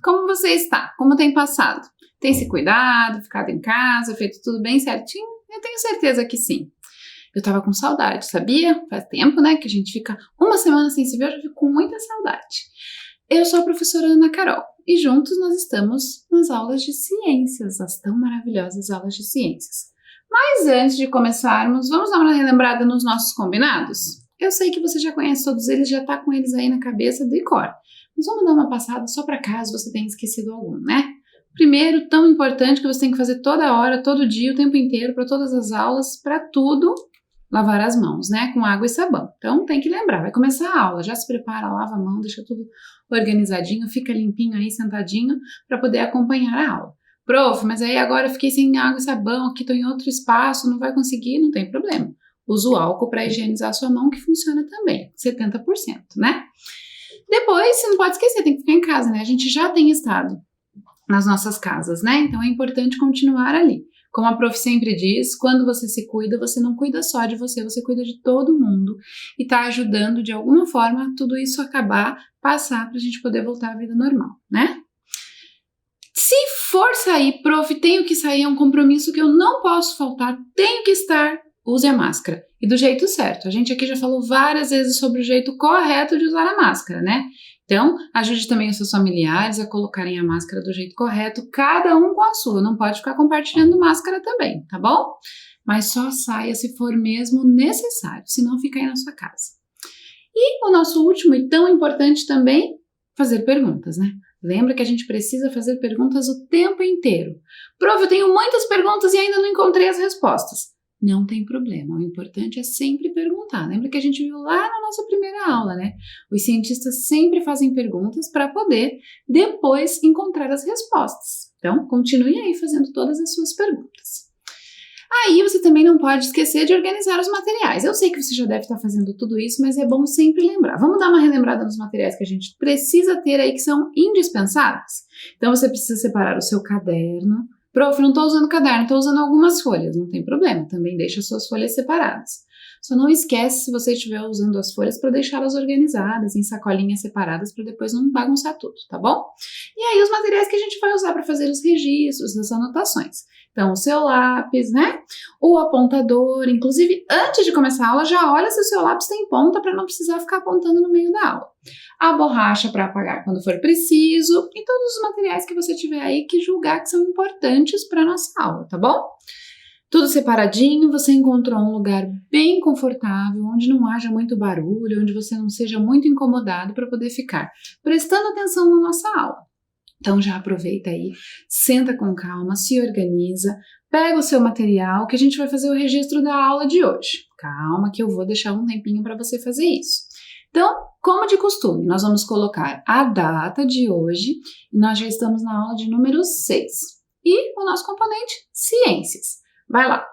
Como você está? Como tem passado? Tem se cuidado, ficado em casa, feito tudo bem certinho? Eu tenho certeza que sim. Eu tava com saudade, sabia? Faz tempo, né, que a gente fica uma semana sem se ver, eu já fico com muita saudade. Eu sou a professora Ana Carol e juntos nós estamos nas aulas de ciências, as tão maravilhosas aulas de ciências. Mas antes de começarmos, vamos dar uma relembrada nos nossos combinados? Eu sei que você já conhece todos eles, já tá com eles aí na cabeça de cor. Mas vamos dar uma passada só para caso você tenha esquecido algum, né? Primeiro, tão importante que você tem que fazer toda hora, todo dia, o tempo inteiro, para todas as aulas, para tudo, lavar as mãos, né? Com água e sabão. Então tem que lembrar, vai começar a aula, já se prepara, lava a mão, deixa tudo organizadinho, fica limpinho aí, sentadinho, para poder acompanhar a aula. Prof, mas aí agora eu fiquei sem água e sabão, aqui estou em outro espaço, não vai conseguir, não tem problema. Usa o álcool para higienizar a sua mão, que funciona também, 70%, né? Depois, você não pode esquecer, tem que ficar em casa, né? A gente já tem estado nas nossas casas, né? Então é importante continuar ali. Como a prof sempre diz, quando você se cuida, você não cuida só de você, você cuida de todo mundo e tá ajudando de alguma forma tudo isso acabar, passar pra gente poder voltar à vida normal, né? Se for sair, prof, tenho que sair, é um compromisso que eu não posso faltar, tenho que estar, use a máscara. E do jeito certo. A gente aqui já falou várias vezes sobre o jeito correto de usar a máscara, né? Então, ajude também os seus familiares a colocarem a máscara do jeito correto, cada um com a sua, não pode ficar compartilhando máscara também, tá bom? Mas só saia se for mesmo necessário, senão fica aí na sua casa. E o nosso último e tão importante também, fazer perguntas, né? Lembra que a gente precisa fazer perguntas o tempo inteiro. Prof, eu tenho muitas perguntas e ainda não encontrei as respostas. Não tem problema, o importante é sempre perguntar. Lembra que a gente viu lá na nossa primeira aula, né? Os cientistas sempre fazem perguntas para poder depois encontrar as respostas. Então, continue aí fazendo todas as suas perguntas. Aí você também não pode esquecer de organizar os materiais. Eu sei que você já deve estar fazendo tudo isso, mas é bom sempre lembrar. Vamos dar uma relembrada nos materiais que a gente precisa ter aí que são indispensáveis. Então você precisa separar o seu caderno. Prof, não estou usando caderno, estou usando algumas folhas, não tem problema, também deixa suas folhas separadas. Só não esquece, se você estiver usando as folhas, para deixá-las organizadas, em sacolinhas separadas, para depois não bagunçar tudo, tá bom? E aí os materiais que a gente vai usar para fazer os registros, as anotações. Então, o seu lápis, né? O apontador, inclusive, antes de começar a aula, já olha se o seu lápis tem ponta para não precisar ficar apontando no meio da aula. A borracha para apagar quando for preciso e todos os materiais que você tiver aí que julgar que são importantes para a nossa aula, tá bom? Tudo separadinho, você encontrou um lugar bem confortável, onde não haja muito barulho, onde você não seja muito incomodado para poder ficar prestando atenção na nossa aula. Então já aproveita aí, senta com calma, se organiza, pega o seu material que a gente vai fazer o registro da aula de hoje. Calma que eu vou deixar um tempinho para você fazer isso. Então, como de costume, nós vamos colocar a data de hoje e nós já estamos na aula de número 6. E o nosso componente, ciências. Vai lá!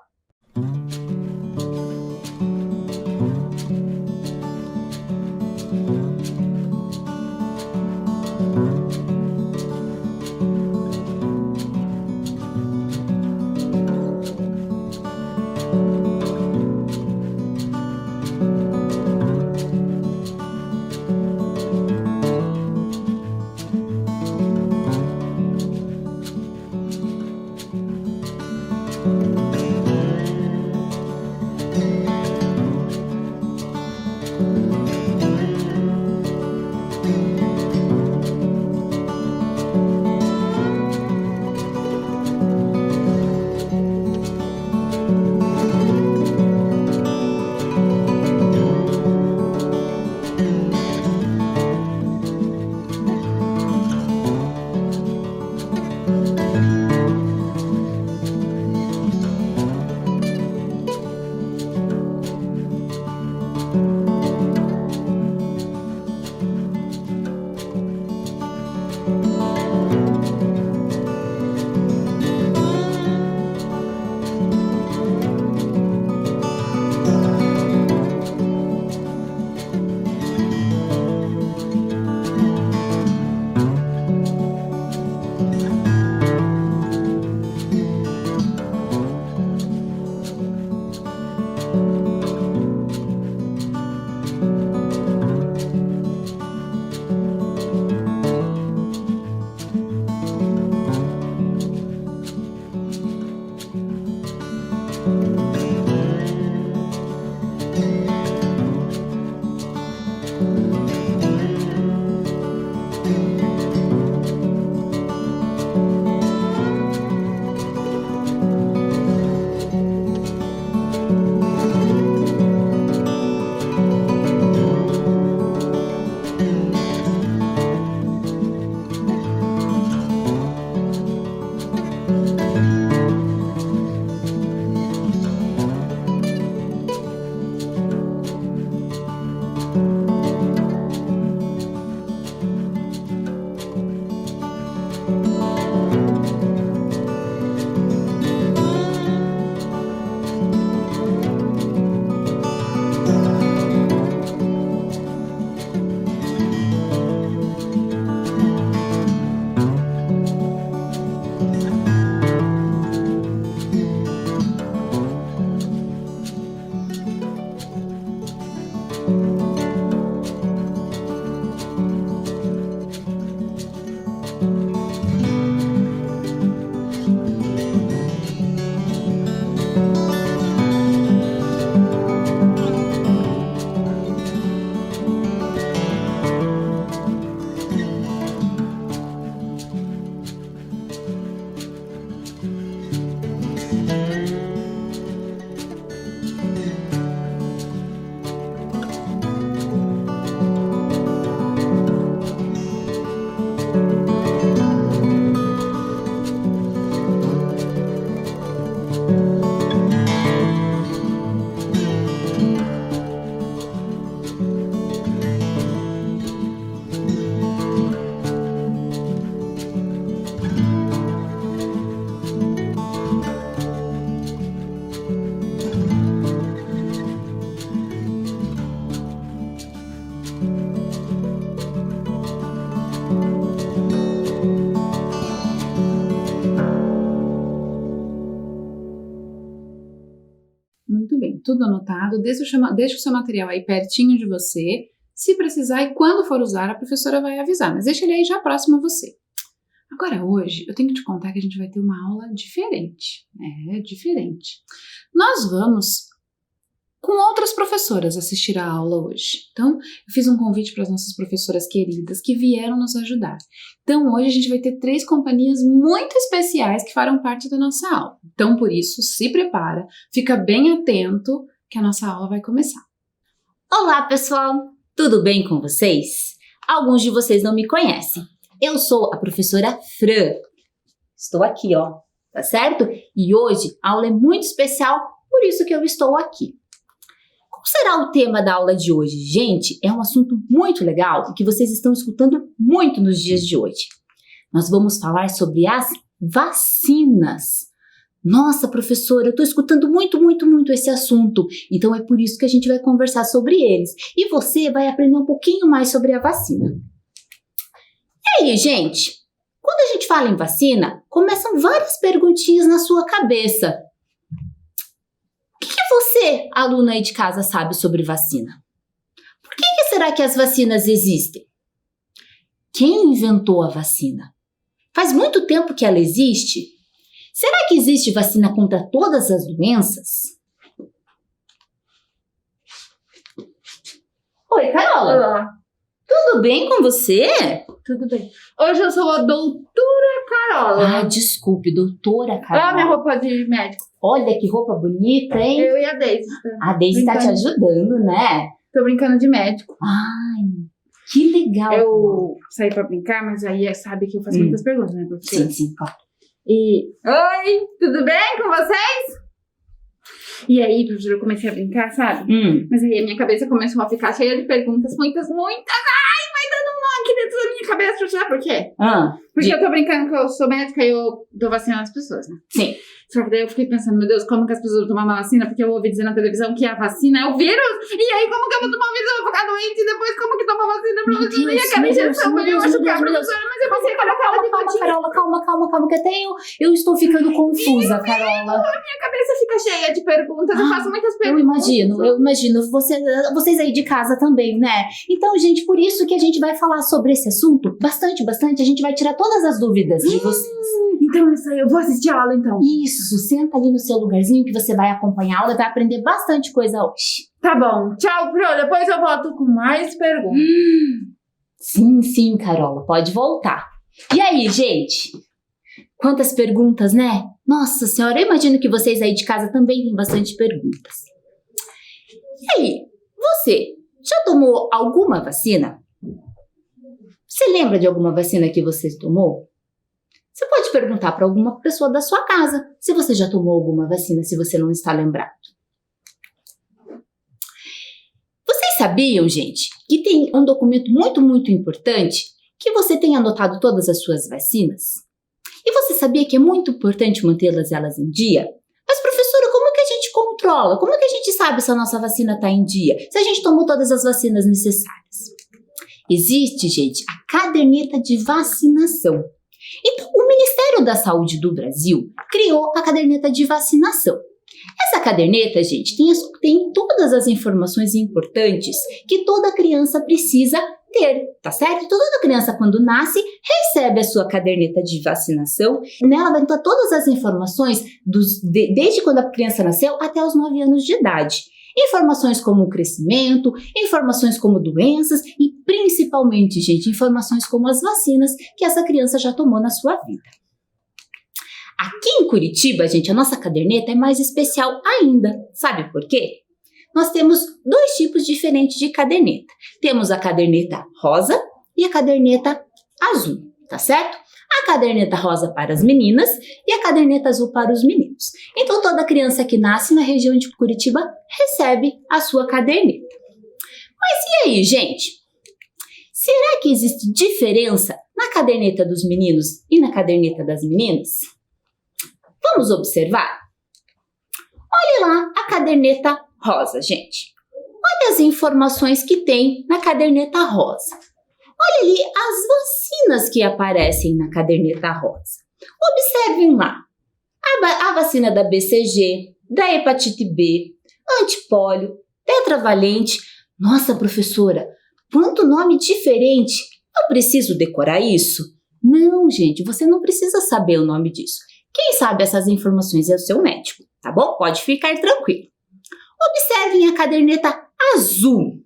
tudo anotado, deixa o seu material aí pertinho de você. Se precisar e quando for usar, a professora vai avisar, mas deixa ele aí já próximo a você. Agora, hoje, eu tenho que te contar que a gente vai ter uma aula diferente. Diferente. Nós vamos com outras professoras assistir a aula hoje. Então, eu fiz um convite para as nossas professoras queridas que vieram nos ajudar. Então, hoje a gente vai ter 3 companhias muito especiais que farão parte da nossa aula. Então, por isso, se prepara, fica bem atento que a nossa aula vai começar. Olá, pessoal! Tudo bem com vocês? Alguns de vocês não me conhecem. Eu sou a professora Fran. Estou aqui, ó, tá certo? E hoje a aula é muito especial, por isso que eu estou aqui. Qual será o tema da aula de hoje? Gente, é um assunto muito legal e que vocês estão escutando muito nos dias de hoje. Nós vamos falar sobre as vacinas. Nossa, professora, eu estou escutando muito esse assunto. Então é por isso que a gente vai conversar sobre eles. E você vai aprender um pouquinho mais sobre a vacina. E aí, gente? Quando a gente fala em vacina, começam várias perguntinhas na sua cabeça. O que você, aluna aí de casa, sabe sobre vacina? Por que será que as vacinas existem? Quem inventou a vacina? Faz muito tempo que ela existe? Será que existe vacina contra todas as doenças? Oi, Carola. Olá. Tudo bem com você? Tudo bem. Hoje eu sou a doutora Carola. Ah, desculpe, doutora Carola. Olha a minha roupa de médico. Olha que roupa bonita, hein? Eu e a Deise. A Deise está te ajudando, né? Tô brincando de médico. Ai, que legal. Eu saí pra brincar, mas aí sabe que eu faço muitas perguntas, né, professora? Sim, claro. Oi, tudo bem com vocês? E aí, professora, eu comecei a brincar, sabe? Mas aí a minha cabeça começou a ficar cheia de perguntas, muitas. Ai, vai dando um nó aqui dentro da minha cabeça, professora, por quê? Porque eu tô brincando que eu sou médica e eu tô vacinando as pessoas, né? Sim. Só que daí eu fiquei pensando, meu Deus, como que as pessoas vão tomar uma vacina? Porque eu ouvi dizer na televisão que a vacina é o vírus. E aí, como que eu vou tomar o vírus? Eu vou ficar doente e depois como que toma a vacina? Professora, e aquela injeção vai me machucar, professora. Mas eu pensei que era aquela de gotinha. Calma, que eu estou ficando confusa, Carola. Minha cabeça fica cheia de perguntas, eu faço muitas perguntas. Eu imagino. Vocês aí de casa também, né? Então, gente, por isso que a gente vai falar sobre esse assunto bastante. A gente vai tirar todas as dúvidas de vocês. Então, isso aí, eu vou assistir a aula, então. Isso, senta ali no seu lugarzinho que você vai acompanhar a aula e vai aprender bastante coisa hoje. Tá bom. Tchau, Pro. Depois eu volto com mais perguntas. Sim, Carola, pode voltar. E aí, gente? Quantas perguntas, né? Nossa Senhora, eu imagino que vocês aí de casa também têm bastante perguntas. E aí, você já tomou alguma vacina? Você lembra de alguma vacina que você tomou? Você pode perguntar para alguma pessoa da sua casa se você já tomou alguma vacina, se você não está lembrado. Vocês sabiam, gente, que tem um documento muito importante que você tem anotado todas as suas vacinas? E você sabia que é muito importante mantê-las elas em dia? Mas, professora, como que a gente controla? Como que a gente sabe se a nossa vacina está em dia? Se a gente tomou todas as vacinas necessárias? Existe, gente, a caderneta de vacinação. Então, o Ministério da Saúde do Brasil criou a caderneta de vacinação. Essa caderneta, gente, tem todas as informações importantes que toda criança precisa ter, tá certo? Toda criança, quando nasce, recebe a sua caderneta de vacinação. Nela vai estar todas as informações desde quando a criança nasceu até os 9 anos de idade. Informações como o crescimento, informações como doenças e, principalmente, gente, informações como as vacinas que essa criança já tomou na sua vida. Aqui em Curitiba, gente, a nossa caderneta é mais especial ainda. Sabe por quê? Nós temos 2 tipos diferentes de caderneta. Temos a caderneta rosa e a caderneta azul, tá certo? A caderneta rosa para as meninas e a caderneta azul para os meninos. Então, toda criança que nasce na região de Curitiba recebe a sua caderneta. Mas e aí, gente? Será que existe diferença na caderneta dos meninos e na caderneta das meninas? Vamos observar? Olhe lá a caderneta rosa, gente. Olha as informações que tem na caderneta rosa. Olha ali as vacinas que aparecem na caderneta rosa. Observem lá. A vacina da BCG, da hepatite B, antipólio, tetravalente. Nossa, professora, quanto nome diferente! Eu preciso decorar isso? Não, gente, você não precisa saber o nome disso. Quem sabe essas informações é o seu médico, tá bom? Pode ficar tranquilo. Observem a caderneta azul.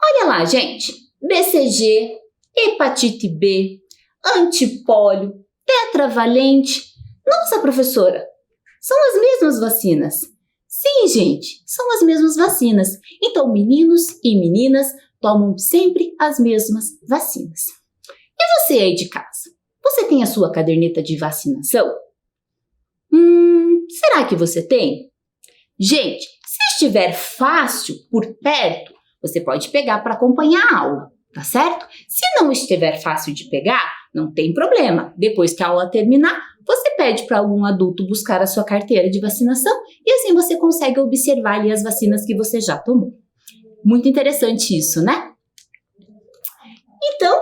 Olha lá, gente. BCG, hepatite B, antipólio, tetravalente. Nossa, professora, são as mesmas vacinas. Sim, gente, são as mesmas vacinas. Então, meninos e meninas tomam sempre as mesmas vacinas. E você aí de casa? Você tem a sua caderneta de vacinação? Será que você tem? Gente, se estiver fácil por perto, você pode pegar para acompanhar a aula, tá certo? Se não estiver fácil de pegar, não tem problema. Depois que a aula terminar, você pede para algum adulto buscar a sua carteira de vacinação e assim você consegue observar ali as vacinas que você já tomou. Muito interessante isso, né? Então,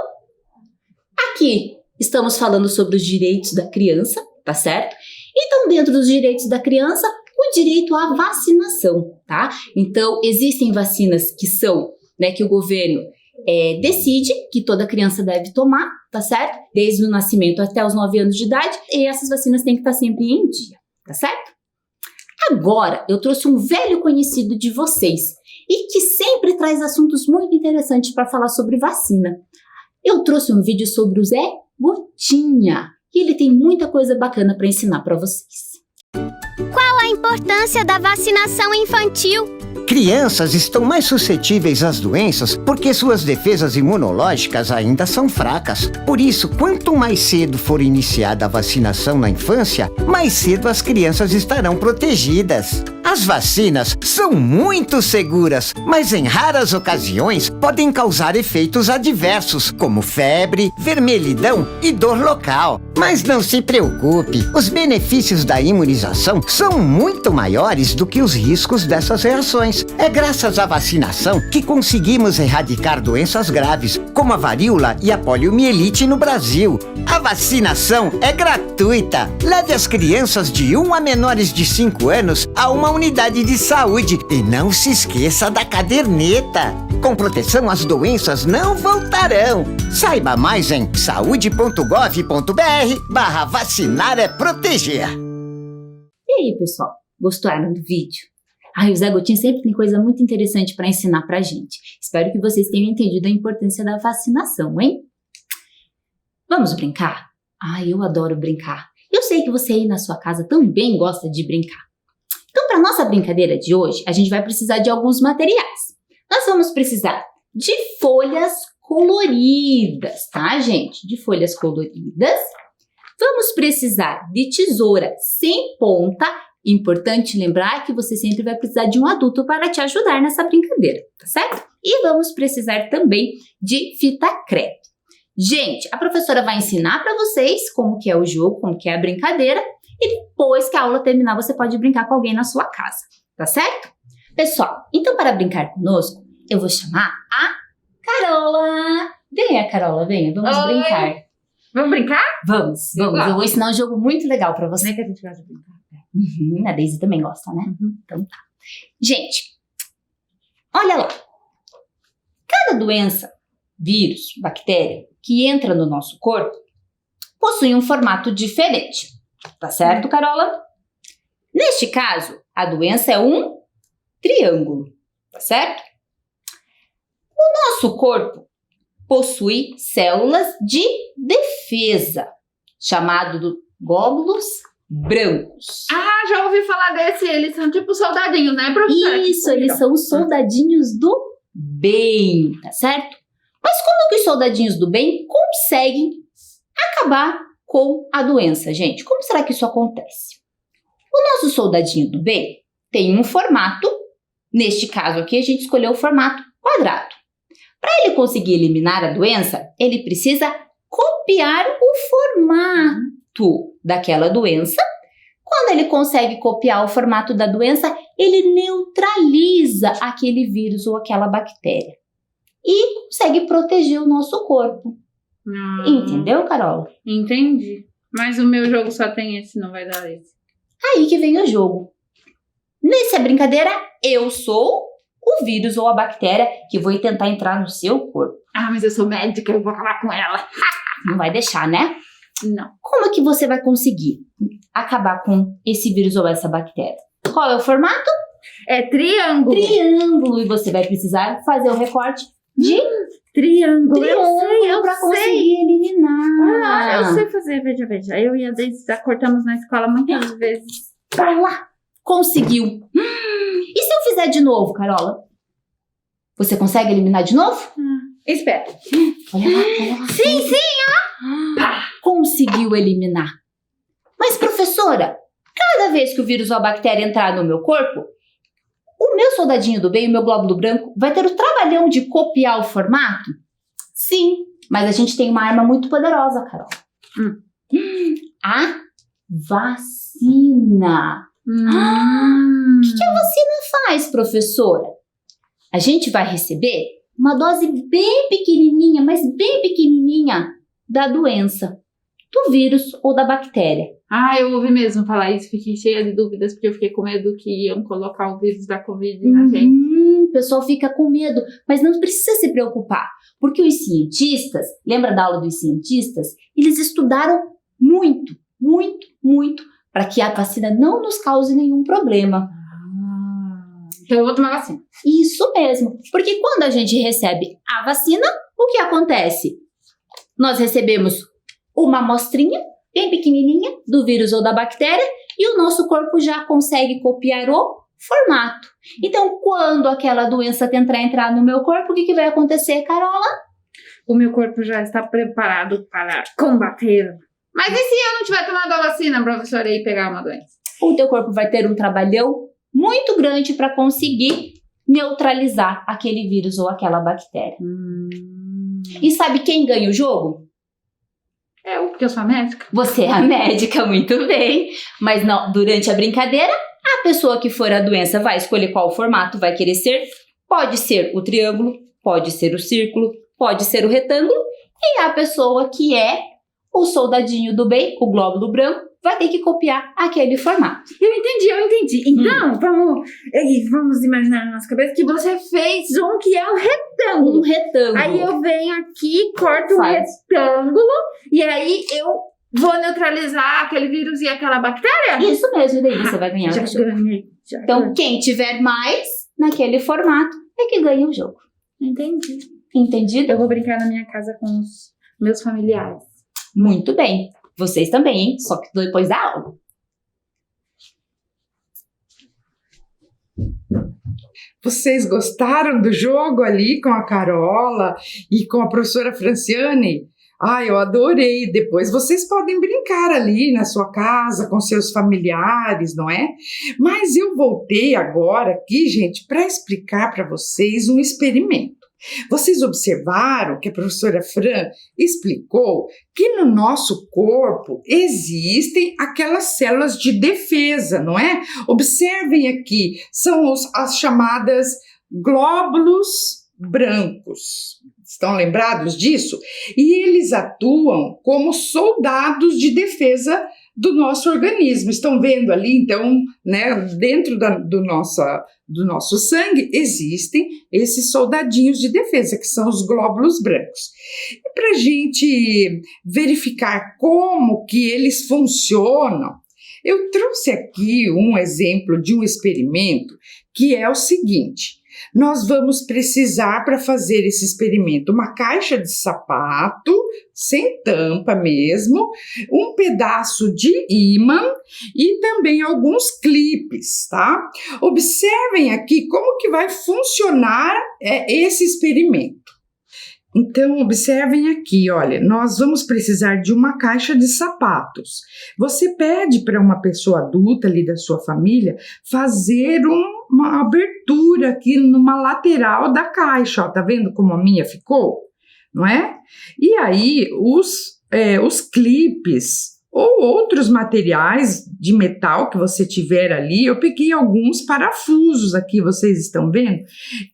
aqui estamos falando sobre os direitos da criança, tá certo? Então, dentro dos direitos da criança, o direito à vacinação, tá? Então, existem vacinas que são, né, que o governo decide que toda criança deve tomar, tá certo? Desde o nascimento até os 9 anos de idade, e essas vacinas têm que estar sempre em dia, tá certo? Agora, eu trouxe um velho conhecido de vocês e que sempre traz assuntos muito interessantes para falar sobre vacina. Eu trouxe um vídeo sobre o Zé Gotinha e ele tem muita coisa bacana para ensinar para vocês. Qual a importância da vacinação infantil? Crianças estão mais suscetíveis às doenças porque suas defesas imunológicas ainda são fracas. Por isso, quanto mais cedo for iniciada a vacinação na infância, mais cedo as crianças estarão protegidas. As vacinas são muito seguras, mas em raras ocasiões podem causar efeitos adversos, como febre, vermelhidão e dor local. Mas não se preocupe, os benefícios da imunização são muito maiores do que os riscos dessas reações. É graças à vacinação que conseguimos erradicar doenças graves, como a varíola e a poliomielite no Brasil. A vacinação é gratuita. Leve as crianças de 1 a menores de 5 anos a uma unidade de saúde e não se esqueça da caderneta. Com proteção, as doenças não voltarão. Saiba mais em saude.gov.br/vacinar é proteger. E aí, pessoal? Gostaram do vídeo? O Zé Gotinha sempre tem coisa muito interessante para ensinar pra gente. Espero que vocês tenham entendido a importância da vacinação, hein? Vamos brincar? Eu adoro brincar. Eu sei que você aí na sua casa também gosta de brincar. Então, para nossa brincadeira de hoje, a gente vai precisar de alguns materiais. Nós vamos precisar de folhas coloridas, tá, gente? De folhas coloridas. Vamos precisar de tesoura sem ponta. Importante lembrar que você sempre vai precisar de um adulto para te ajudar nessa brincadeira, tá certo? E vamos precisar também de fita crepe. Gente, a professora vai ensinar para vocês como que é o jogo, como que é a brincadeira, e depois que a aula terminar, você pode brincar com alguém na sua casa, tá certo? Pessoal, então para brincar conosco, eu vou chamar a Carola. Venha, Carola, venha, vamos brincar. Vamos brincar? Vamos. Eu vou ensinar um jogo muito legal para você. Como é que a gente gosta de brincar? A Daisy também gosta, né? Então tá. Gente, olha lá. Cada doença, vírus, bactéria que entra no nosso corpo possui um formato diferente. Tá certo, Carola? Neste caso, a doença é um triângulo. Tá certo? O nosso corpo possui células de defesa, chamado de glóbulos brancos. Já ouvi falar desse. Eles são tipo soldadinhos, né, professora? Isso, eles são os soldadinhos do bem, tá certo? Mas como que os soldadinhos do bem conseguem acabar com a doença, gente? Como será que isso acontece? O nosso soldadinho do bem tem um formato, neste caso aqui a gente escolheu o formato quadrado. Para ele conseguir eliminar a doença, ele precisa copiar o formato daquela doença. Quando ele consegue copiar o formato da doença, ele neutraliza aquele vírus ou aquela bactéria e consegue proteger o nosso corpo. Entendeu, Carola? Entendi. Mas o meu jogo só tem esse, não vai dar esse. Aí que vem o jogo. Nessa brincadeira, eu sou o vírus ou a bactéria que vou tentar entrar no seu corpo. Ah, mas eu sou médica, eu vou acabar com ela. Não vai deixar, né? Não. Como é que você vai conseguir acabar com esse vírus ou essa bactéria? Qual é o formato? É triângulo. Triângulo. E você vai precisar fazer o recorte de Triângulo. Eu para sei. conseguir eliminar. Ah, eu sei fazer, veja. Eu e a Deise já cortamos na escola muitas vezes. Pra lá. Conseguiu. E se eu fizer de novo, Carola? Você consegue eliminar de novo? Espera. Olha lá. Sim, Conseguiu eliminar. Mas, professora, cada vez que o vírus ou a bactéria entrar no meu corpo, o meu soldadinho do bem, o meu glóbulo branco, vai ter o trabalhão de copiar o formato? Sim, mas a gente tem uma arma muito poderosa, Carol. A vacina. O que a vacina faz, professora? A gente vai receber uma dose bem pequenininha, mas bem pequenininha, da doença, do vírus ou da bactéria. Ah, eu ouvi mesmo falar isso, fiquei cheia de dúvidas, porque eu fiquei com medo que iam colocar o vírus da Covid na gente. O pessoal fica com medo, mas não precisa se preocupar, porque os cientistas, lembra da aula dos cientistas? Eles estudaram muito para que a vacina não nos cause nenhum problema. Então eu vou tomar vacina. Isso mesmo, porque quando a gente recebe a vacina, o que acontece? Nós recebemos uma amostrinha bem pequenininha do vírus ou da bactéria e o nosso corpo já consegue copiar o formato. Então, quando aquela doença tentar entrar no meu corpo, o que vai acontecer, Carola? O meu corpo já está preparado para combater. Mas e se eu não tiver tomado a vacina, professora, e pegar uma doença? O teu corpo vai ter um trabalhão muito grande para conseguir neutralizar aquele vírus ou aquela bactéria. E sabe quem ganha o jogo? Eu, porque eu sou a médica. Você é a médica, muito bem. Mas não, durante a brincadeira, a pessoa que for a doença vai escolher qual formato vai querer ser. Pode ser o triângulo, pode ser o círculo, pode ser o retângulo. E a pessoa que é o soldadinho do bem, o glóbulo branco, vai ter que copiar aquele formato. Eu entendi. Então, vamos imaginar na nossa cabeça que você fez um que é um retângulo. Um retângulo. Aí eu venho aqui, corto um retângulo, e aí eu vou neutralizar aquele vírus e aquela bactéria? Isso mesmo, e daí você vai ganhar o jogo. Então, quem tiver mais naquele formato é que ganha o jogo. Entendi. Entendido? Eu vou brincar na minha casa com os meus familiares. Muito bem. Vocês também, hein? Só que depois da aula. Vocês gostaram do jogo ali com a Carola e com a professora Franciane? Eu adorei. Depois vocês podem brincar ali na sua casa com seus familiares, não é? Mas eu voltei agora aqui, gente, para explicar para vocês um experimento. Vocês observaram que a professora Fran explicou que no nosso corpo existem aquelas células de defesa, não é? Observem aqui, são as chamadas glóbulos brancos. Estão lembrados disso? E eles atuam como soldados de defesa do nosso organismo. Estão vendo ali, então, né, dentro do nosso sangue existem esses soldadinhos de defesa, que são os glóbulos brancos. E para a gente verificar como que eles funcionam, eu trouxe aqui um exemplo de um experimento que é o seguinte. Nós vamos precisar, para fazer esse experimento, uma caixa de sapato, sem tampa mesmo, um pedaço de ímã e também alguns clipes, tá? Observem aqui como que vai funcionar esse experimento. Então, observem aqui, olha, nós vamos precisar de uma caixa de sapatos. Você pede para uma pessoa adulta ali da sua família fazer uma abertura aqui numa lateral da caixa, ó, tá vendo como a minha ficou? Não é? E aí, os clipes ou outros materiais de metal que você tiver ali, eu peguei alguns parafusos aqui, vocês estão vendo?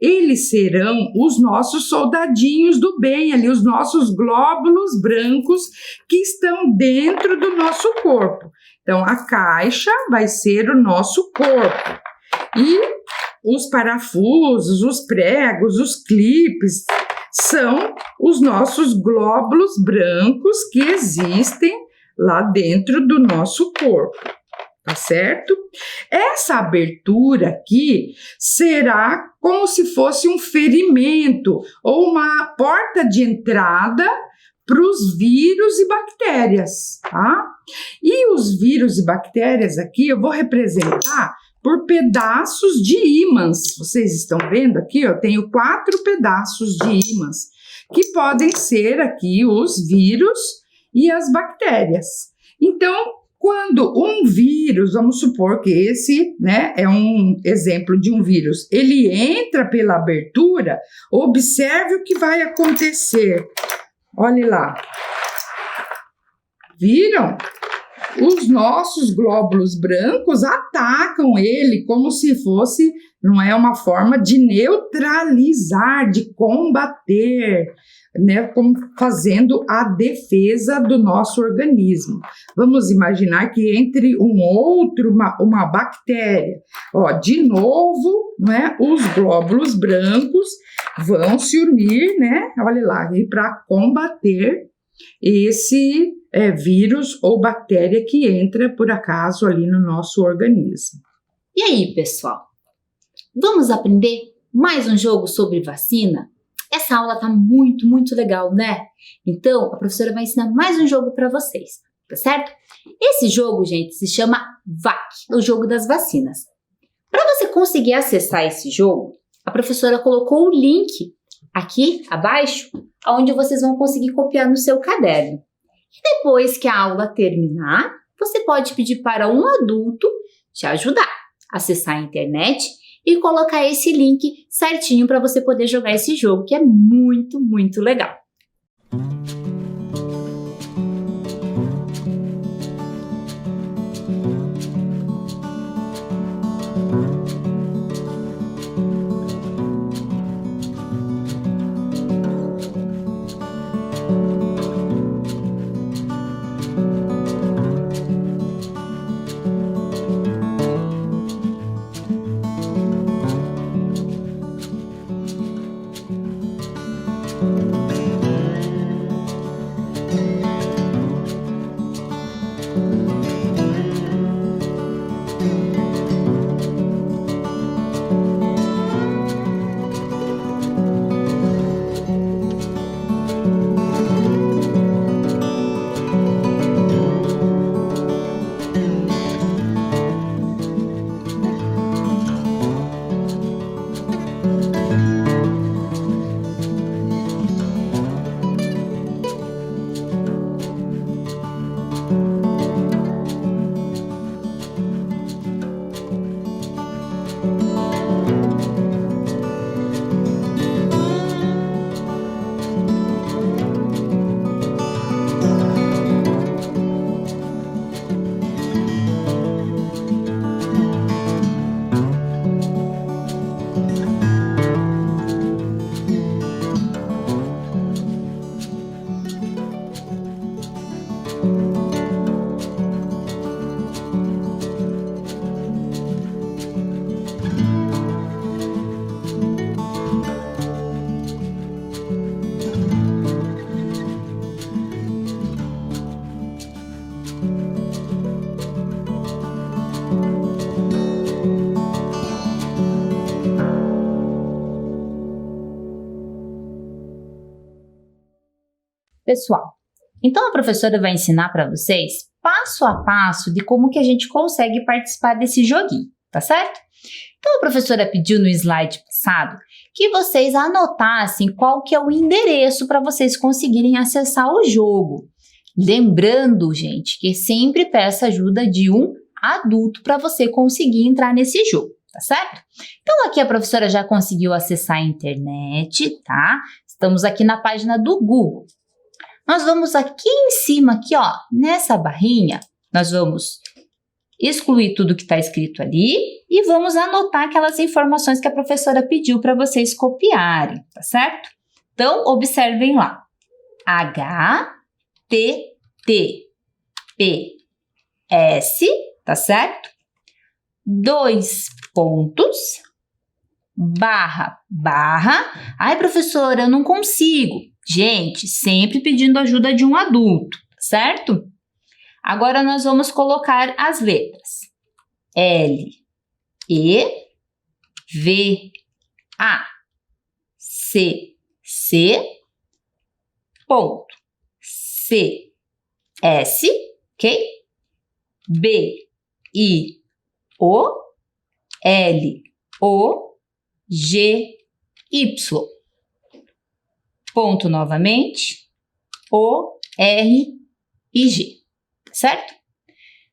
Eles serão os nossos soldadinhos do bem ali, os nossos glóbulos brancos que estão dentro do nosso corpo. Então, a caixa vai ser o nosso corpo. E os parafusos, os pregos, os clipes são os nossos glóbulos brancos que existem lá dentro do nosso corpo, tá certo? Essa abertura aqui será como se fosse um ferimento ou uma porta de entrada para os vírus e bactérias, tá? E os vírus e bactérias aqui eu vou representar por pedaços de ímãs. Vocês estão vendo aqui, eu tenho 4 pedaços de ímãs, que podem ser aqui os vírus e as bactérias. Então, quando um vírus, vamos supor que esse, né, é um exemplo de um vírus, ele entra pela abertura, observe o que vai acontecer. Olhe lá. Viram? Os nossos glóbulos brancos atacam ele como se fosse, não é uma forma de neutralizar, de combater, né, como fazendo a defesa do nosso organismo. Vamos imaginar que entre uma bactéria, de novo, né, os glóbulos brancos vão se unir, né, olha lá, para combater esse vírus ou bactéria que entra por acaso ali no nosso organismo. E aí, pessoal? Vamos aprender mais um jogo sobre vacina? Essa aula tá muito, muito legal, né? Então, a professora vai ensinar mais um jogo para vocês, tá certo? Esse jogo, gente, se chama VAC, o jogo das vacinas. Para você conseguir acessar esse jogo, a professora colocou o link aqui abaixo, onde vocês vão conseguir copiar no seu caderno. E depois que a aula terminar, você pode pedir para um adulto te ajudar a acessar a internet e colocar esse link certinho para você poder jogar esse jogo, que é muito, muito legal. Pessoal, então a professora vai ensinar para vocês passo a passo de como que a gente consegue participar desse joguinho, tá certo? Então a professora pediu no slide passado que vocês anotassem qual que é o endereço para vocês conseguirem acessar o jogo. Lembrando, gente, que sempre peça ajuda de um adulto para você conseguir entrar nesse jogo, tá certo? Então aqui a professora já conseguiu acessar a internet, tá? Estamos aqui na página do Google. Nós vamos aqui em cima, aqui, nessa barrinha, nós vamos excluir tudo que está escrito ali e vamos anotar aquelas informações que a professora pediu para vocês copiarem, tá certo? Então, observem lá. HTTPS, tá certo? 2 pontos, barra, barra. Ai, professora, eu não consigo. Gente, sempre pedindo ajuda de um adulto, certo? Agora nós vamos colocar as letras. L, E, V, A, C, C, ponto, C, S, ok? B, I, O, L, O, G, Y. Ponto novamente, O, R e G, certo?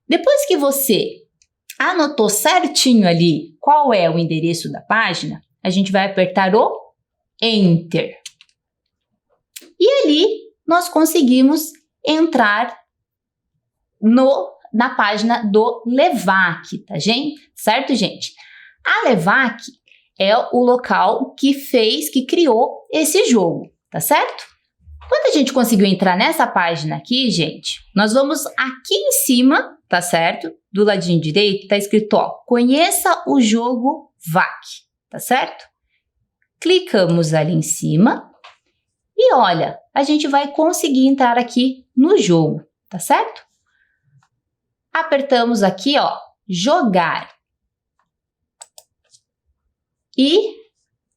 Depois que você anotou certinho ali qual é o endereço da página, a gente vai apertar o Enter. E ali nós conseguimos entrar na página do Levac, tá, gente? Certo, gente? A Levac é o local que criou esse jogo, tá certo? Quando a gente conseguiu entrar nessa página aqui, gente, nós vamos aqui em cima, tá certo? Do ladinho direito, tá escrito, ó, conheça o jogo VAC, tá certo? Clicamos ali em cima e olha, a gente vai conseguir entrar aqui no jogo, tá certo? Apertamos aqui, ó, jogar. E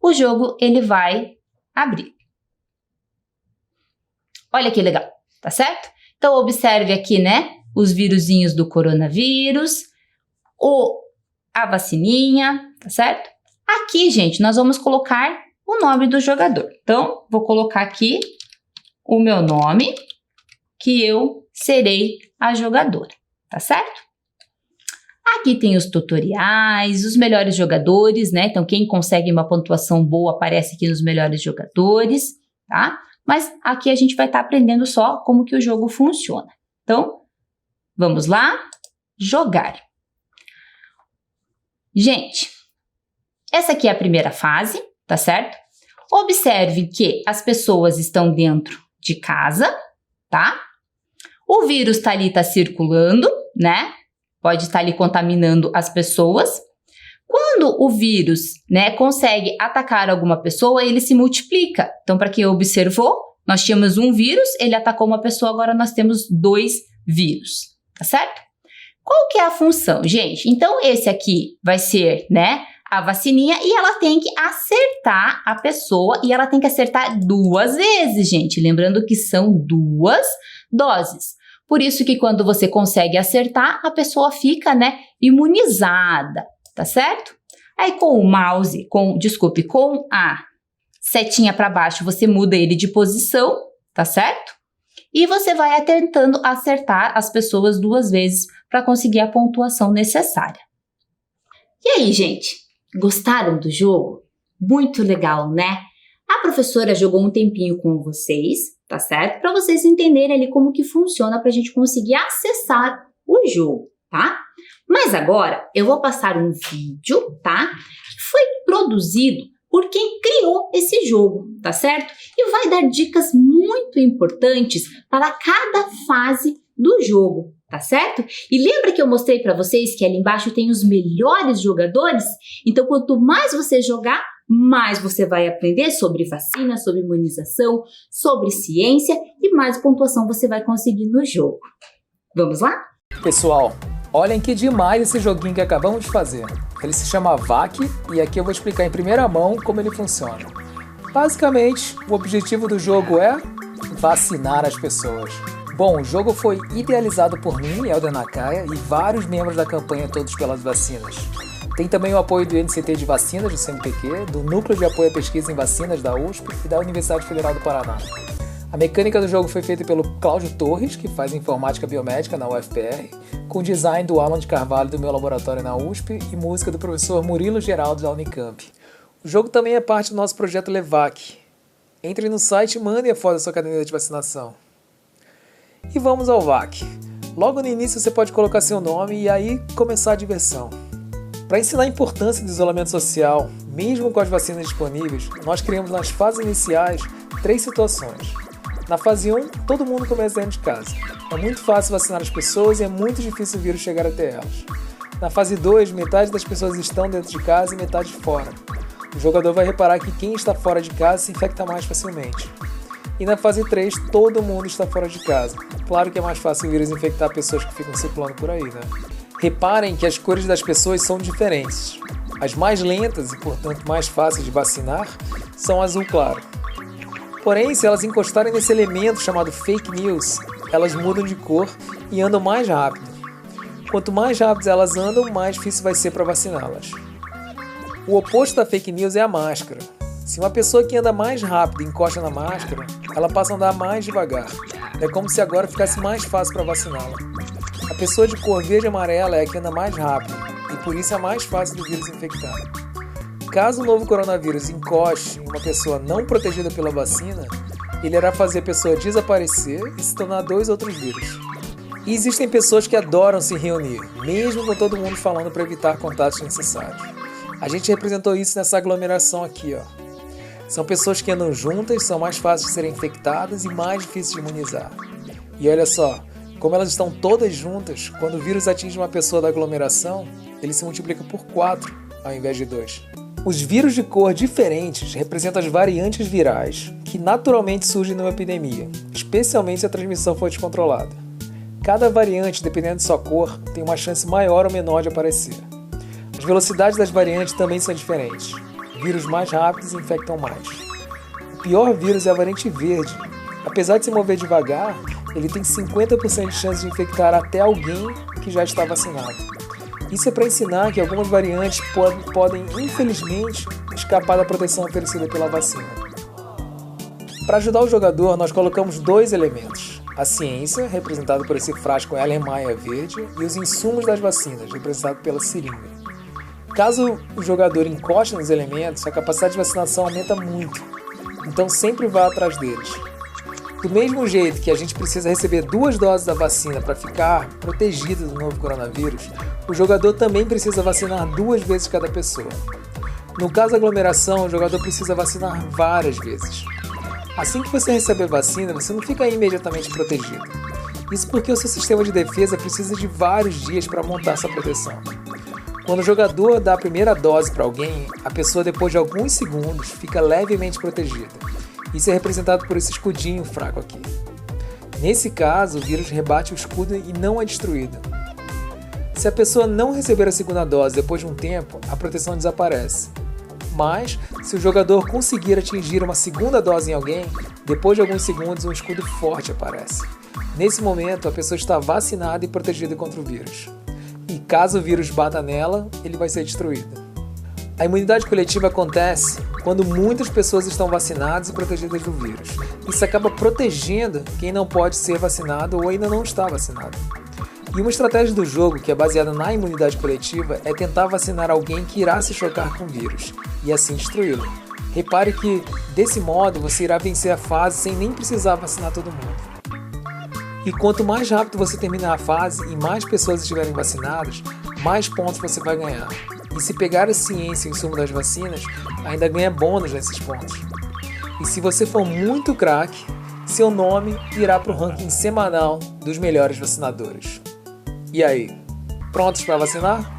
o jogo, ele vai abrir. Olha que legal, tá certo? Então, observe aqui, né, os virusinhos do coronavírus, a vacininha, tá certo? Aqui, gente, nós vamos colocar o nome do jogador. Então, vou colocar aqui o meu nome, que eu serei a jogadora, tá certo? Aqui tem os tutoriais, os melhores jogadores, né? Então, quem consegue uma pontuação boa aparece aqui nos melhores jogadores, tá? Mas aqui a gente vai estar aprendendo só como que o jogo funciona. Então, vamos lá, jogar. Gente, essa aqui é a primeira fase, tá certo? Observe que as pessoas estão dentro de casa, tá? O vírus tá ali, tá circulando, né? Pode estar ali contaminando as pessoas. Quando o vírus, né, consegue atacar alguma pessoa, ele se multiplica. Então, para quem observou, nós tínhamos um vírus, ele atacou uma pessoa, agora nós temos 2 vírus, tá certo? Qual que é a função, gente? Então, esse aqui vai ser, né, a vacininha e ela tem que acertar a pessoa e ela tem que acertar 2 vezes, gente. Lembrando que são 2 doses. Por isso que quando você consegue acertar, a pessoa fica, né, imunizada, tá certo? Aí com o mouse, com a setinha para baixo, você muda ele de posição, tá certo? E você vai tentando acertar as pessoas 2 vezes para conseguir a pontuação necessária. E aí, gente? Gostaram do jogo? Muito legal, né? A professora jogou um tempinho com vocês, tá certo? Para vocês entenderem ali como que funciona para a gente conseguir acessar o jogo, tá? Mas agora eu vou passar um vídeo, tá? Que foi produzido por quem criou esse jogo, tá certo? E vai dar dicas muito importantes para cada fase do jogo, tá certo? E lembra que eu mostrei para vocês que ali embaixo tem os melhores jogadores? Então, quanto mais você jogar, mais você vai aprender sobre vacina, sobre imunização, sobre ciência e mais pontuação você vai conseguir no jogo. Vamos lá? Pessoal, olhem que demais esse joguinho que acabamos de fazer. Ele se chama VAC e aqui eu vou explicar em primeira mão como ele funciona. Basicamente, o objetivo do jogo é vacinar as pessoas. Bom, o jogo foi idealizado por mim, Helder Nakaya, e vários membros da campanha Todos pelas Vacinas. Tem também o apoio do NCT de Vacinas, do CNPq, do Núcleo de Apoio à Pesquisa em Vacinas, da USP e da Universidade Federal do Paraná. A mecânica do jogo foi feita pelo Cláudio Torres, que faz informática biomédica na UFPR, com design do Alan de Carvalho do meu laboratório na USP e música do professor Murilo Geraldo da Unicamp. O jogo também é parte do nosso projeto Levac. Entre no site e mande a foto da sua caderneta de vacinação. E vamos ao VAC. Logo no início você pode colocar seu nome e aí começar a diversão. Para ensinar a importância do isolamento social, mesmo com as vacinas disponíveis, nós criamos nas fases iniciais 3 situações. Na fase 1, todo mundo começa dentro de casa. É muito fácil vacinar as pessoas e é muito difícil o vírus chegar até elas. Na fase 2, metade das pessoas estão dentro de casa e metade fora. O jogador vai reparar que quem está fora de casa se infecta mais facilmente. E na fase 3, todo mundo está fora de casa. Claro que é mais fácil o vírus infectar pessoas que ficam circulando por aí, né? Reparem que as cores das pessoas são diferentes. As mais lentas e, portanto, mais fáceis de vacinar são azul claro. Porém, se elas encostarem nesse elemento chamado fake news, elas mudam de cor e andam mais rápido. Quanto mais rápido elas andam, mais difícil vai ser para vaciná-las. O oposto da fake news é a máscara. Se uma pessoa que anda mais rápido encosta na máscara, ela passa a andar mais devagar. É como se agora ficasse mais fácil para vaciná-la. A pessoa de cor verde e amarela é a que anda mais rápido, e por isso é mais fácil do vírus infectar. Caso o novo coronavírus encoste em uma pessoa não protegida pela vacina, ele irá fazer a pessoa desaparecer e se tornar 2 outros vírus. E existem pessoas que adoram se reunir, mesmo com todo mundo falando para evitar contatos necessários. A gente representou isso nessa aglomeração aqui, ó. São pessoas que andam juntas, são mais fáceis de serem infectadas e mais difíceis de imunizar. E olha só, como elas estão todas juntas, quando o vírus atinge uma pessoa da aglomeração, ele se multiplica por 4 ao invés de 2. Os vírus de cor diferentes representam as variantes virais que naturalmente surgem numa epidemia, especialmente se a transmissão for descontrolada. Cada variante, dependendo de sua cor, tem uma chance maior ou menor de aparecer. As velocidades das variantes também são diferentes. Vírus mais rápidos infectam mais. O pior vírus é a variante verde. Apesar de se mover devagar, ele tem 50% de chance de infectar até alguém que já está vacinado. Isso é para ensinar que algumas variantes podem, infelizmente, escapar da proteção oferecida pela vacina. Para ajudar o jogador, nós colocamos 2 elementos. A ciência, representada por esse frasco Erlenmeyer verde, e os insumos das vacinas, representados pela seringa. Caso o jogador encoste nos elementos, a capacidade de vacinação aumenta muito, então sempre vá atrás deles. Do mesmo jeito que a gente precisa receber 2 doses da vacina para ficar protegido do novo coronavírus, o jogador também precisa vacinar 2 vezes cada pessoa. No caso da aglomeração, o jogador precisa vacinar várias vezes. Assim que você recebe a vacina, você não fica imediatamente protegido. Isso porque o seu sistema de defesa precisa de vários dias para montar essa proteção. Quando o jogador dá a primeira dose para alguém, a pessoa depois de alguns segundos fica levemente protegida. Isso é representado por esse escudinho fraco aqui. Nesse caso, o vírus rebate o escudo e não é destruído. Se a pessoa não receber a segunda dose depois de um tempo, a proteção desaparece. Mas, se o jogador conseguir atingir uma segunda dose em alguém, depois de alguns segundos um escudo forte aparece. Nesse momento, a pessoa está vacinada e protegida contra o vírus. E caso o vírus bata nela, ele vai ser destruído. A imunidade coletiva acontece quando muitas pessoas estão vacinadas e protegidas do vírus. Isso acaba protegendo quem não pode ser vacinado ou ainda não está vacinado. E uma estratégia do jogo, que é baseada na imunidade coletiva, é tentar vacinar alguém que irá se chocar com o vírus, e assim destruí-lo. Repare que, desse modo, você irá vencer a fase sem nem precisar vacinar todo mundo. E quanto mais rápido você terminar a fase e mais pessoas estiverem vacinadas, mais pontos você vai ganhar. E se pegar a ciência e o insumo das vacinas, ainda ganha bônus nesses pontos. E se você for muito craque, seu nome irá para o ranking semanal dos melhores vacinadores. E aí, prontos para vacinar?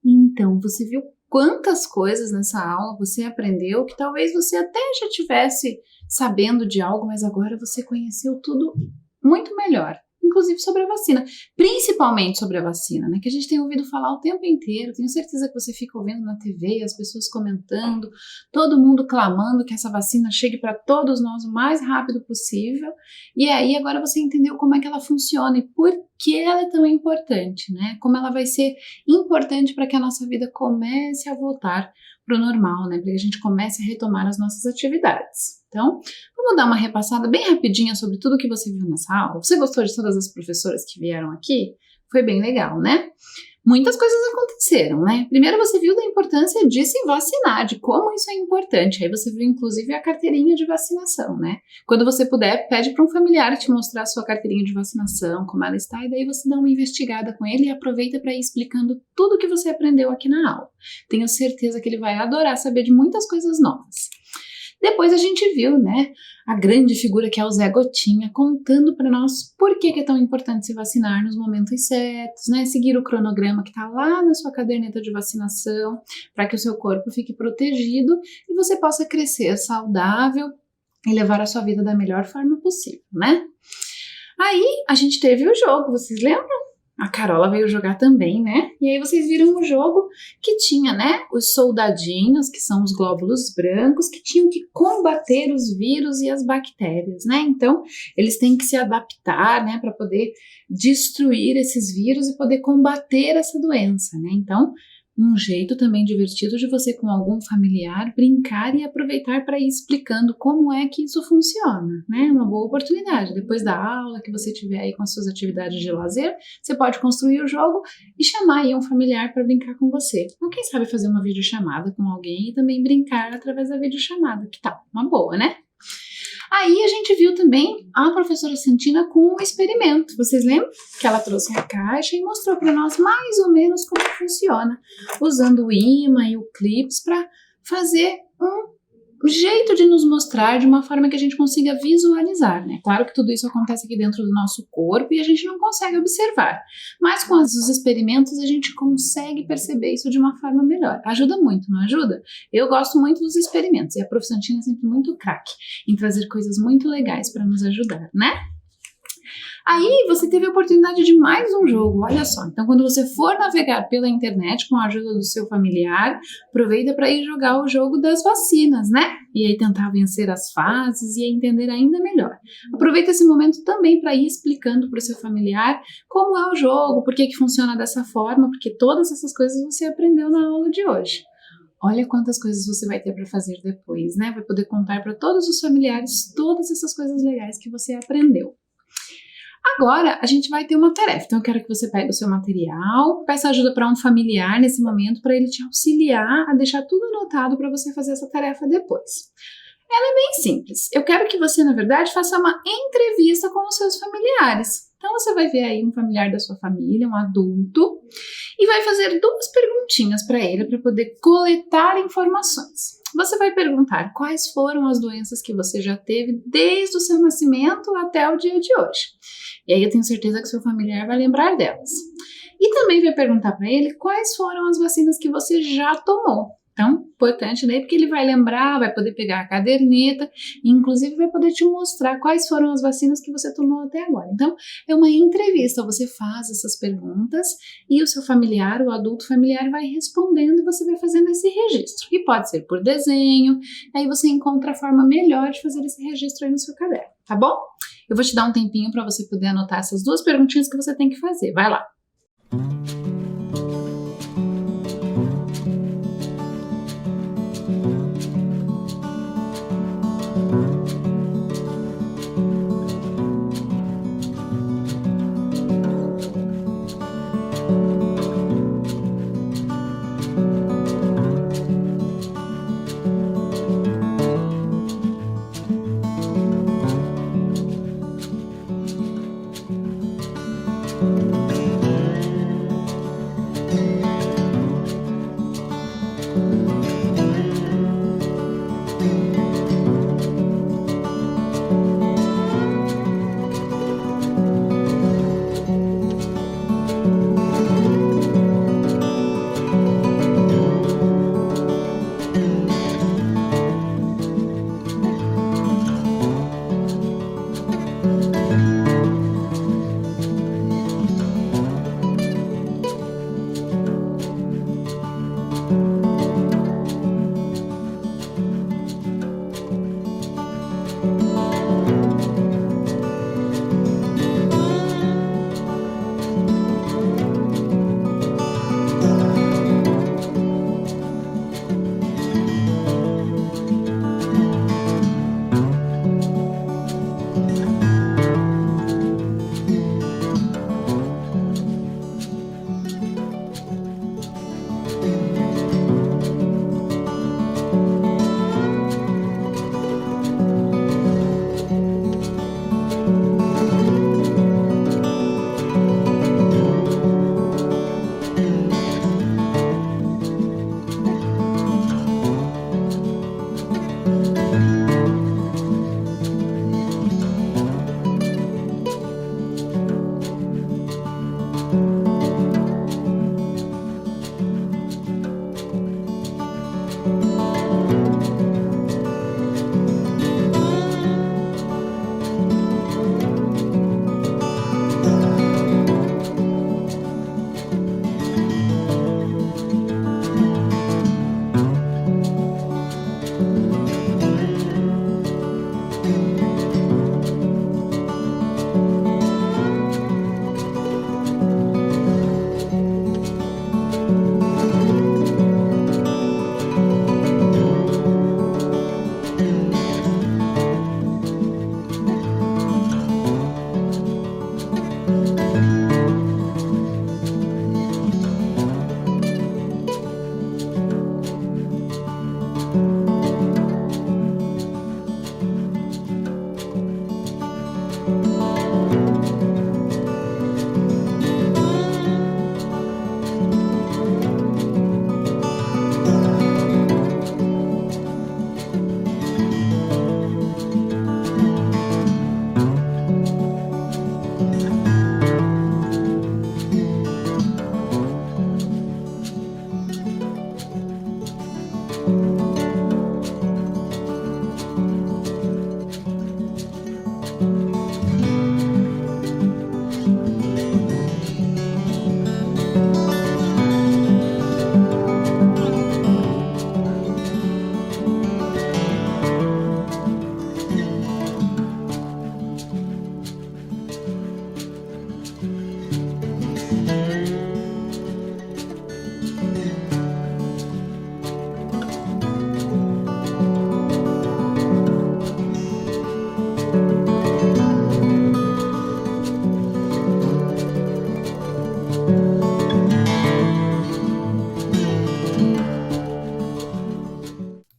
Então, você viu quantas coisas nessa aula você aprendeu que talvez você até já tivesse sabendo de algo, mas agora você conheceu tudo muito melhor. Inclusive sobre a vacina, principalmente sobre a vacina, né? Que a gente tem ouvido falar o tempo inteiro. Tenho certeza que você fica ouvindo na TV, as pessoas comentando, todo mundo clamando que essa vacina chegue para todos nós o mais rápido possível. E aí agora você entendeu como é que ela funciona e por que ela é tão importante, né? Como ela vai ser importante para que a nossa vida comece a voltar para o normal, né? Para que a gente comece a retomar as nossas atividades. Então, vamos dar uma repassada bem rapidinha sobre tudo que você viu nessa aula. Você gostou de todas as professoras que vieram aqui? Foi bem legal, né? Muitas coisas aconteceram, né? Primeiro você viu da importância de se vacinar, de como isso é importante. Aí você viu inclusive a carteirinha de vacinação, né? Quando você puder, pede para um familiar te mostrar a sua carteirinha de vacinação, como ela está, e daí você dá uma investigada com ele e aproveita para ir explicando tudo que você aprendeu aqui na aula. Tenho certeza que ele vai adorar saber de muitas coisas novas. Depois a gente viu, né, a grande figura que é o Zé Gotinha contando para nós por que é tão importante se vacinar nos momentos certos, né, seguir o cronograma que está lá na sua caderneta de vacinação para que o seu corpo fique protegido e você possa crescer saudável e levar a sua vida da melhor forma possível, né? Aí a gente teve o jogo, vocês lembram? A Carola veio jogar também, né? E aí vocês viram o jogo que tinha, né? Os soldadinhos, que são os glóbulos brancos, que tinham que combater os vírus e as bactérias, né? Então, eles têm que se adaptar, né? Para poder destruir esses vírus e poder combater essa doença, né? Então, um jeito também divertido de você com algum familiar brincar e aproveitar para ir explicando como é que isso funciona, né? Uma boa oportunidade. Depois da aula que você tiver aí com as suas atividades de lazer, você pode construir o jogo e chamar aí um familiar para brincar com você. Ou quem sabe fazer uma videochamada com alguém e também brincar através da videochamada. Que tal? Uma boa, né? Aí a gente viu também a professora Santina com um experimento. Vocês lembram? Que ela trouxe a caixa e mostrou para nós mais ou menos como funciona, usando o ímã e o clips para fazer um jeito de nos mostrar de uma forma que a gente consiga visualizar, né? Claro que tudo isso acontece aqui dentro do nosso corpo e a gente não consegue observar, mas com os experimentos a gente consegue perceber isso de uma forma melhor. Ajuda muito, não ajuda? Eu gosto muito dos experimentos e a Prof. Santina é sempre muito craque em trazer coisas muito legais para nos ajudar, né? Aí você teve a oportunidade de mais um jogo, olha só. Então, quando você for navegar pela internet com a ajuda do seu familiar, aproveita para ir jogar o jogo das vacinas, né? E aí tentar vencer as fases e entender ainda melhor. Aproveita esse momento também para ir explicando para o seu familiar como é o jogo, por que funciona dessa forma, porque todas essas coisas você aprendeu na aula de hoje. Olha quantas coisas você vai ter para fazer depois, né? Vai poder contar para todos os familiares todas essas coisas legais que você aprendeu. Agora, a gente vai ter uma tarefa. Então, eu quero que você pegue o seu material, peça ajuda para um familiar nesse momento, para ele te auxiliar a deixar tudo anotado para você fazer essa tarefa depois. Ela é bem simples. Eu quero que você, na verdade, faça uma entrevista com os seus familiares. Então, você vai ver aí um familiar da sua família, um adulto, e vai fazer 2 perguntinhas para ele, para poder coletar informações. Você vai perguntar quais foram as doenças que você já teve desde o seu nascimento até o dia de hoje. E aí eu tenho certeza que seu familiar vai lembrar delas. E também vai perguntar para ele quais foram as vacinas que você já tomou. Então, importante, né? Porque ele vai lembrar, vai poder pegar a caderneta e, inclusive, vai poder te mostrar quais foram as vacinas que você tomou até agora. Então, é uma entrevista. Você faz essas perguntas e o seu familiar, o adulto familiar, vai respondendo e você vai fazendo esse registro. E pode ser por desenho, aí você encontra a forma melhor de fazer esse registro aí no seu caderno, tá bom? Eu vou te dar um tempinho para você poder anotar essas 2 perguntinhas que você tem que fazer. Vai lá!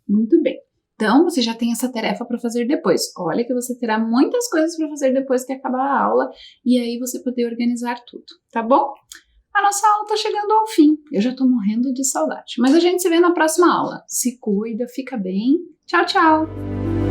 Muito bem. Então, você já tem essa tarefa para fazer depois. Olha que você terá muitas coisas para fazer depois que acabar a aula e aí você poder organizar tudo, tá bom? A nossa aula está chegando ao fim. Eu já estou morrendo de saudade. Mas a gente se vê na próxima aula. Se cuida, fica bem. Tchau, tchau!